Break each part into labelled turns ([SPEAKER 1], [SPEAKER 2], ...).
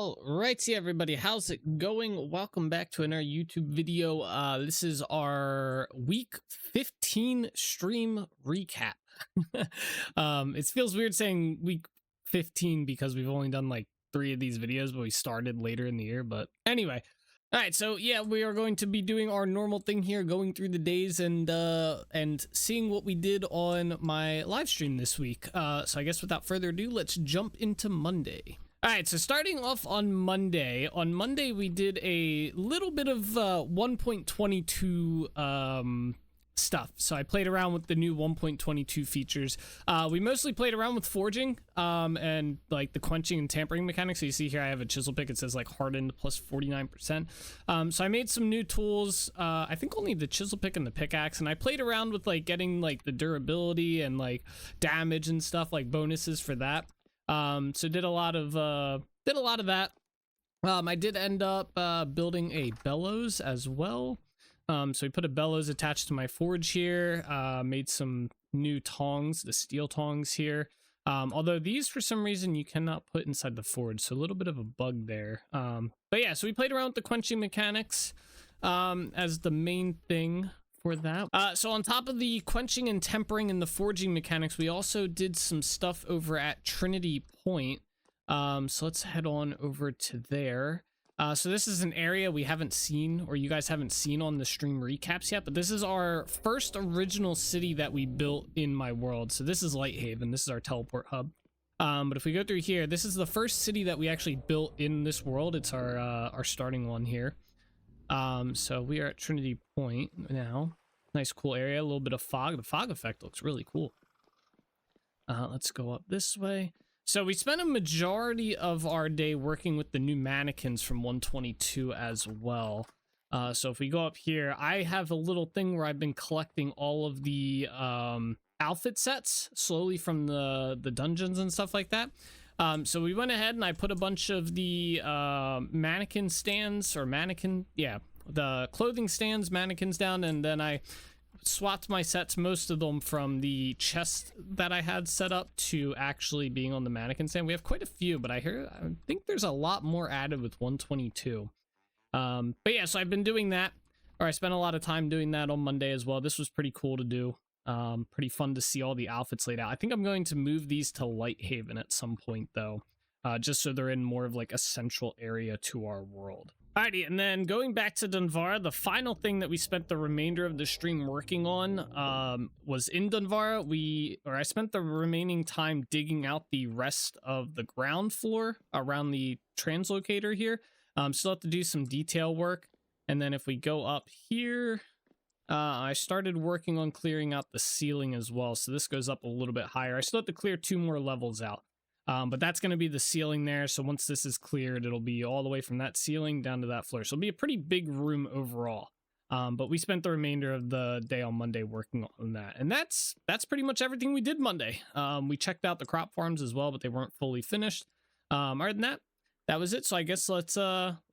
[SPEAKER 1] All righty, everybody, how's it going? Welcome back to another YouTube video. This is our week 15 stream recap. It feels weird saying week 15 because we've only done like 3 of these videos, but we started later in the year. But anyway, all right, so yeah, we are going to be doing our normal thing here, going through the days and seeing what we did on my live stream this week. So I guess without further ado, let's jump into Monday. All right, so starting off on Monday we did a little bit of 1.22 stuff. So I played around with the new 1.22 features. We mostly played around with forging and like the quenching and tampering mechanics. So you see here I have a chisel pick. It says like hardened plus 49%. So I made some new tools. I think only the chisel pick and the pickaxe, and I played around with like getting like the durability and like damage and stuff, like bonuses for that. So did a lot of that. I did end up building a bellows as well. So we put a bellows attached to my forge here, made some new tongs, the steel tongs here. Although these for some reason you cannot put inside the forge, so a little bit of a bug there. But yeah, so we played around with the quenching mechanics as the main thing for that. So on top of the quenching and tempering and the forging mechanics, we also did some stuff over at Trinity Point. So let's head on over to there. So this is an area we haven't seen, or you guys haven't seen on the stream recaps yet, but this is our first original city that we built in my world. So this is Lighthaven. This is our teleport hub. But if we go through here, this is the first city that we actually built in this world. It's our starting one here. So we are at Trinity Point now. Nice cool area, a little bit of fog. The fog effect looks really cool. Let's go up this way. So we spent a majority of our day working with the new mannequins from 122 as well. So if we go up here, I have a little thing where I've been collecting all of the outfit sets slowly from the dungeons and stuff like that. So we went ahead and I put a bunch of the mannequin stands, or the clothing stands, mannequins down, and then I swapped my sets, most of them from the chest that I had set up to actually being on the mannequin stand. We have quite a few, but I think there's a lot more added with 122. But yeah, so I've been doing that, or I spent a lot of time doing that on Monday as well. This was pretty cool to do. Pretty fun to see all the outfits laid out. I think I'm going to move these to Lighthaven at some point though, just so they're in more of like a central area to our world. Alrighty, and then going back to Dunvarra, the final thing that we spent the remainder of the stream working on was in Dunvarra. I spent the remaining time digging out the rest of the ground floor around the Translocator here. Still have to do some detail work. And then if we go up here, I started working on clearing out the ceiling as well. So this goes up a little bit higher. I still have to clear 2 more levels out. But that's going to be the ceiling there. So once this is cleared, it'll be all the way from that ceiling down to that floor. So it'll be a pretty big room overall. But we spent the remainder of the day on Monday working on that. And that's pretty much everything we did Monday. We checked out the crop farms as well, but they weren't fully finished. Other than that, that was it. So I guess let's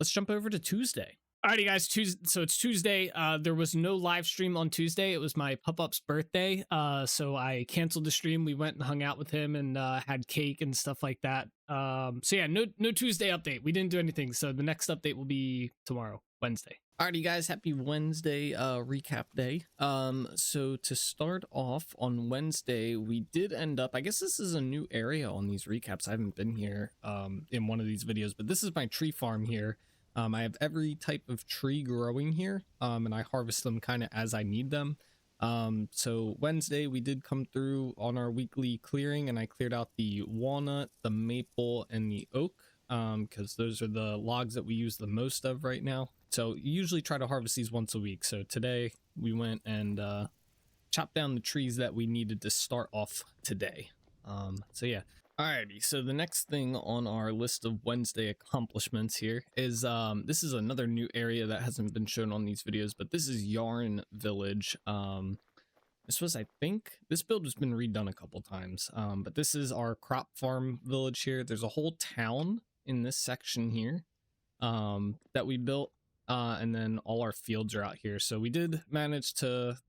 [SPEAKER 1] jump over to Tuesday. Alrighty, guys. So it's Tuesday. There was no live stream on Tuesday. It was my pup-up's birthday. So I canceled the stream. We went and hung out with him and had cake and stuff like that. So yeah, no Tuesday update. We didn't do anything. So the next update will be tomorrow, Wednesday. Alrighty, guys. Happy Wednesday recap day. So to start off on Wednesday, we did end up. I guess this is a new area on these recaps. I haven't been here in one of these videos, but this is my tree farm here. I have every type of tree growing here, and I harvest them kind of as I need them. So Wednesday we did come through on our weekly clearing, and I cleared out the walnut, the maple, and the oak, because those are the logs that we use the most of right now. So you usually try to harvest these once a week. So today we went and chopped down the trees that we needed to start off today. So yeah. Alrighty, so the next thing on our list of Wednesday accomplishments here is this is another new area that hasn't been shown on these videos, but this is Yarn Village. This was, I think, this build has been redone a couple times, but this is our crop farm village here. There's a whole town in this section here that we built, and then all our fields are out here. So we did manage to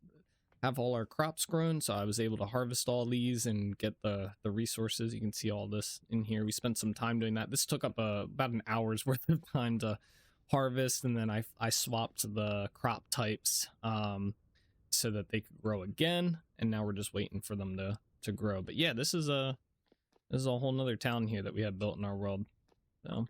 [SPEAKER 1] have all our crops grown, so I was able to harvest all these and get the resources. You can see all this in here. We spent some time doing that. This took up about an hour's worth of time to harvest, and then I swapped the crop types so that they could grow again, and now we're just waiting for them to grow. But yeah, this is a whole nother town here that we have built in our world. So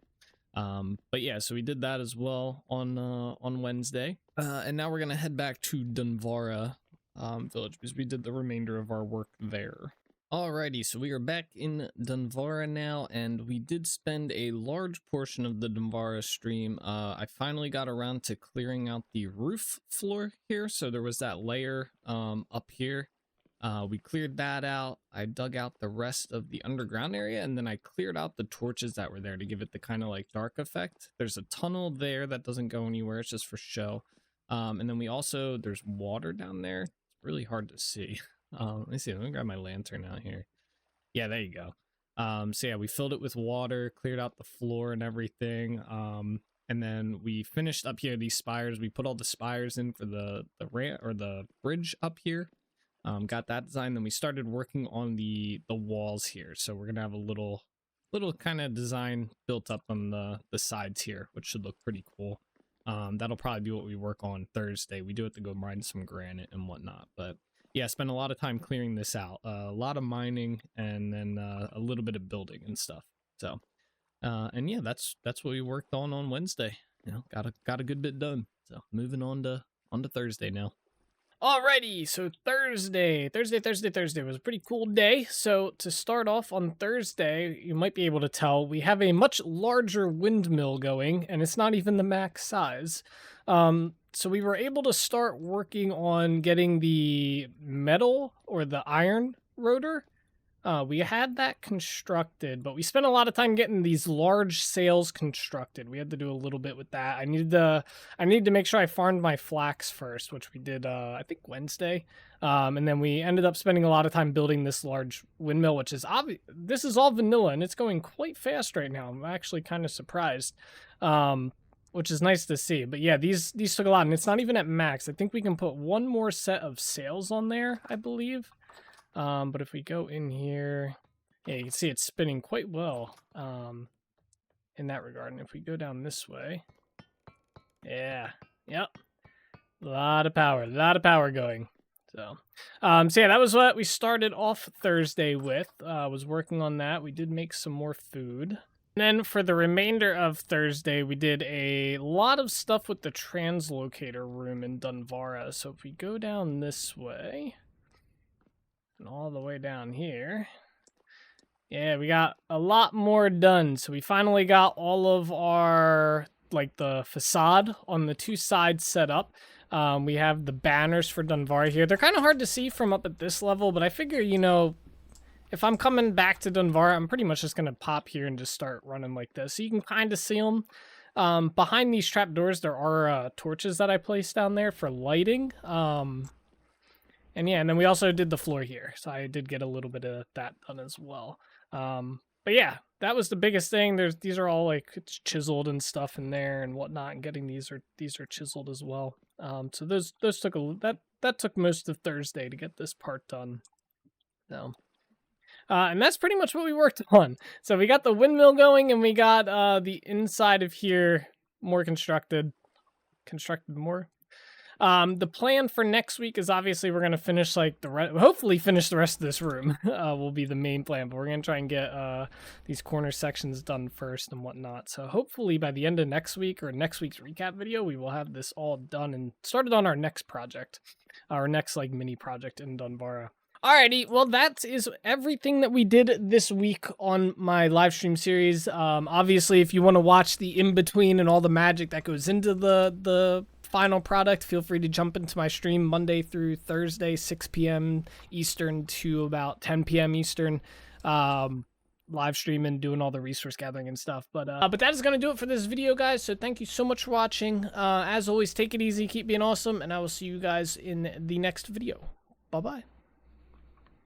[SPEAKER 1] but yeah, so we did that as well on Wednesday, and now we're gonna head back to Dunvarra village because we did the remainder of our work there. Alrighty, so we are back in Dunvarra now, and we did spend a large portion of the Dunvarra stream. I finally got around to clearing out the roof floor here, so there was that layer up here. We cleared that out. I dug out the rest of the underground area, and then I cleared out the torches that were there to give it the kind of like dark effect. There's a tunnel there that doesn't go anywhere, it's just for show. And then there's water down there. It's really hard to see. Let me see, let me grab my lantern out here. Yeah, there you go. So yeah, we filled it with water, cleared out the floor and everything. And then we finished up here these spires. We put all the spires in for the ramp or the bridge up here. Got that design. Then we started working on the walls here. So we're gonna have a little kind of design built up on the sides here, which should look pretty cool. That'll probably be what we work on Thursday. We do have to go mine some granite and whatnot, but yeah, spend a lot of time clearing this out. A lot of mining, and then a little bit of building and stuff. So, and yeah, that's what we worked on Wednesday. You know, got a good bit done. So moving on to Thursday now. Alrighty, so Thursday was a pretty cool day. So to start off on Thursday, you might be able to tell we have a much larger windmill going, and it's not even the max size. So we were able to start working on getting the metal or the iron rotor. We had that constructed, but we spent a lot of time getting these large sails constructed. We had to do a little bit with that. I needed to make sure I farmed my flax first, which we did, I think Wednesday. And then we ended up spending a lot of time building this large windmill, which is this is all vanilla, and it's going quite fast right now. I'm actually kind of surprised, which is nice to see. But yeah, these took a lot, and it's not even at max. I think we can put one more set of sails on there, I believe. But if we go in here, yeah, you can see it's spinning quite well in that regard. And if we go down this way, yeah, yep, a lot of power going. So yeah, that was what we started off Thursday with. Was working on that. We did make some more food. And then for the remainder of Thursday, we did a lot of stuff with the Translocator room in Dunvarra. So if we go down this way, and all the way down here, yeah, we got a lot more done. So we finally got all of our, like, the facade on the two sides set up. We have the banners for Dunvarra here. They're kind of hard to see from up at this level, but I figure, you know, if I'm coming back to Dunvarra, I'm pretty much just going to pop here and just start running like this. So you can kind of see them. Behind these trapdoors, there are torches that I placed down there for lighting. And yeah, and then we also did the floor here. So I did get a little bit of that done as well. But yeah, that was the biggest thing. These are all like, it's chiseled and stuff in there and whatnot. And getting these are chiseled as well. So those took that took most of Thursday to get this part done. So, and that's pretty much what we worked on. So we got the windmill going, and we got the inside of here more constructed more. The plan for next week is obviously we're going to finish like hopefully finish the rest of this room will be the main plan, but we're going to try and get these corner sections done first and whatnot. So hopefully by the end of next week or next week's recap video, we will have this all done and started on our next project, our next like mini project in Dunvarra. Alrighty, well that is everything that we did this week on my live stream series. Obviously if you want to watch the in-between and all the magic that goes into the final product, feel free to jump into my stream Monday through Thursday, 6 p.m. Eastern to about 10 p.m. Eastern, live streaming, doing all the resource gathering and stuff. But that is going to do it for this video, guys. So thank you so much for watching. As always, take it easy, keep being awesome, and I will see you guys in the next video. Bye-bye.